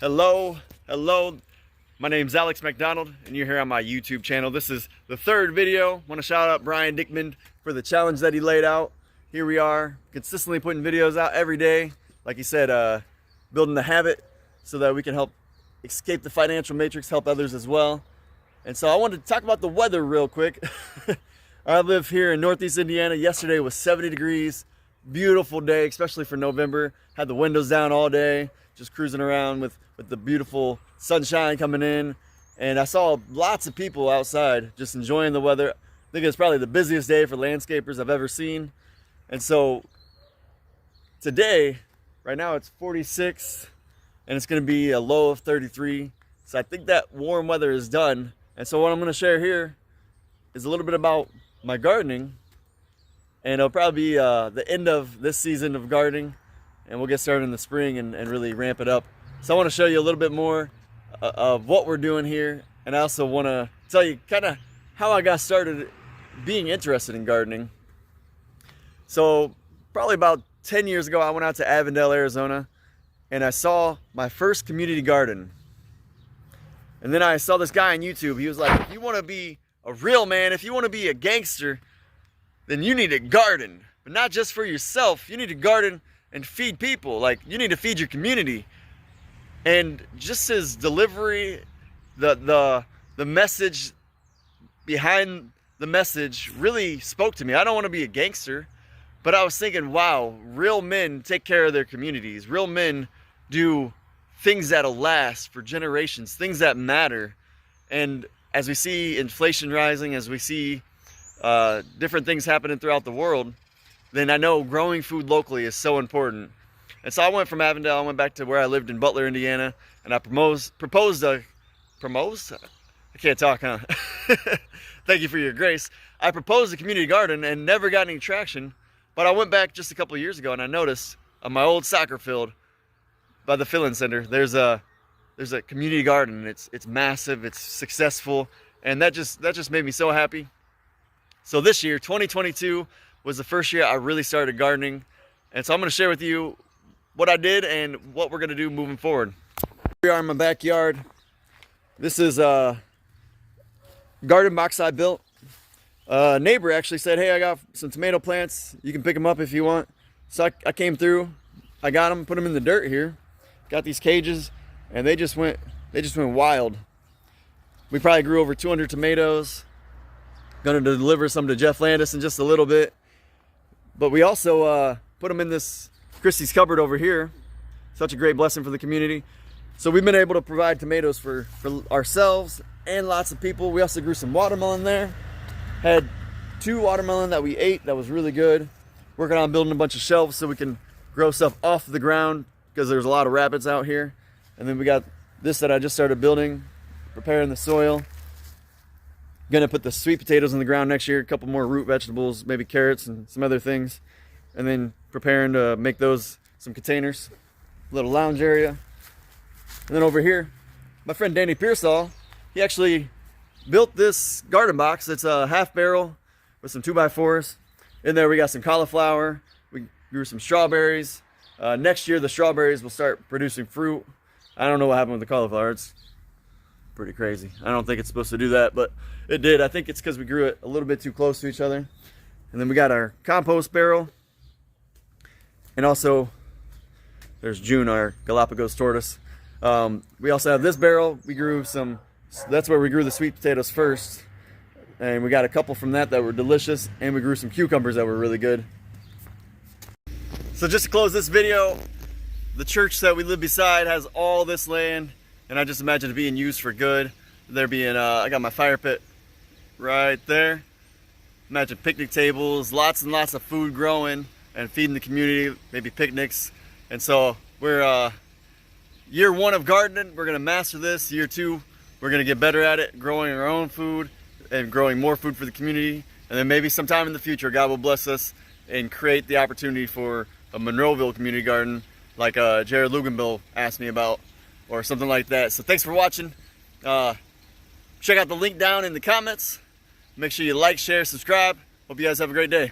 Hello. My name's Alex McDonald, and you're here on my YouTube channel. This is the third video. I want to shout out Brian Dickman for the challenge that he laid out. Here we are, consistently putting videos out every day. Like he said, building the habit so that we can help escape the financial matrix, help others as well. And so I wanted to talk about the weather real quick. I live here in Northeast Indiana. Yesterday was 70 degrees. Beautiful day, especially for November. Had the windows down all day, just cruising around with the beautiful sunshine coming in. And I saw lots of people outside just enjoying the weather. I think it's probably the busiest day for landscapers I've ever seen. And so today, right now it's 46 and it's gonna be a low of 33. So I think that warm weather is done. And so what I'm gonna share here is a little bit about my gardening. And it'll probably be the end of this season of gardening, and we'll get started in the spring and really ramp it up. So I want to show you a little bit more of what we're doing here, and I also want to tell you kind of how I got started being interested in gardening. So probably about 10 years ago, I went out to Avondale, Arizona, and I saw my first community garden. And then I saw this guy on YouTube. He was like, if you want to be a real man, if you want to be a gangster, then you need to garden, but not just for yourself. You need to garden and feed people. Like, you need to feed your community. And just his delivery, the message behind the message really spoke to me. I don't want to be a gangster, but I was thinking, wow, real men take care of their communities. Real men do things that'll last for generations, things that matter. And as we see inflation rising, as we see different things happening throughout the world, then I know growing food locally is so important. And so I went from Avondale, I went back to where I lived in Butler, Indiana, and I proposed a I can't talk, huh? Thank you for your grace. I proposed a community garden and never got any traction, but I went back just a couple years ago and I noticed on my old soccer field by the filling center, there's a community garden. It's massive, it's successful, and that just made me so happy. So this year, 2022, was the first year I really started gardening. And so I'm gonna share with you what I did and what we're gonna do moving forward. Here we are in my backyard. This is a garden box I built. A neighbor actually said, hey, I got some tomato plants. You can pick them up if you want. So I came through, I got them, put them in the dirt here. Got these cages, and they just went wild. We probably grew over 200 tomatoes. Gonna deliver some to Jeff Landis in just a little bit. But we also put them in this Christie's cupboard over here. Such a great blessing for the community. So we've been able to provide tomatoes for ourselves and lots of people. We also grew some watermelon there. Had 2 watermelon that we ate that was really good. Working on building a bunch of shelves so we can grow stuff off the ground because there's a lot of rabbits out here. And then we got this that I just started building, preparing the soil. Gonna put the sweet potatoes in the ground next year, a couple more root vegetables, maybe carrots and some other things, and then preparing to make those some containers, little lounge area. And then over here, my friend Danny Pearsall, he actually built this garden box. It's a half barrel with some 2x4s. In there we got some cauliflower, we grew some strawberries. Next year the strawberries will start producing fruit. I don't know what happened with the cauliflower. It's pretty crazy. I don't think it's supposed to do that, but it did. I think it's because we grew it a little bit too close to each other. And then we got our compost barrel. And also, there's June, our Galapagos tortoise. We also have this barrel. We grew some, that's where we grew the sweet potatoes first. And we got a couple from that were delicious. And we grew some cucumbers that were really good. So just to close this video, the church that we live beside has all this land. And I just imagine it being used for good. There being, I got my fire pit right there. Imagine picnic tables, lots and lots of food growing and feeding the community, maybe picnics. And so we're year 1 of gardening, we're gonna master this. Year 2, we're gonna get better at it, growing our own food and growing more food for the community. And then maybe sometime in the future, God will bless us and create the opportunity for a Monroeville community garden like Jared Luganville asked me about, or something like that. So thanks for watching. Check out the link down in the comments. Make sure you like, share, subscribe. Hope you guys have a great day.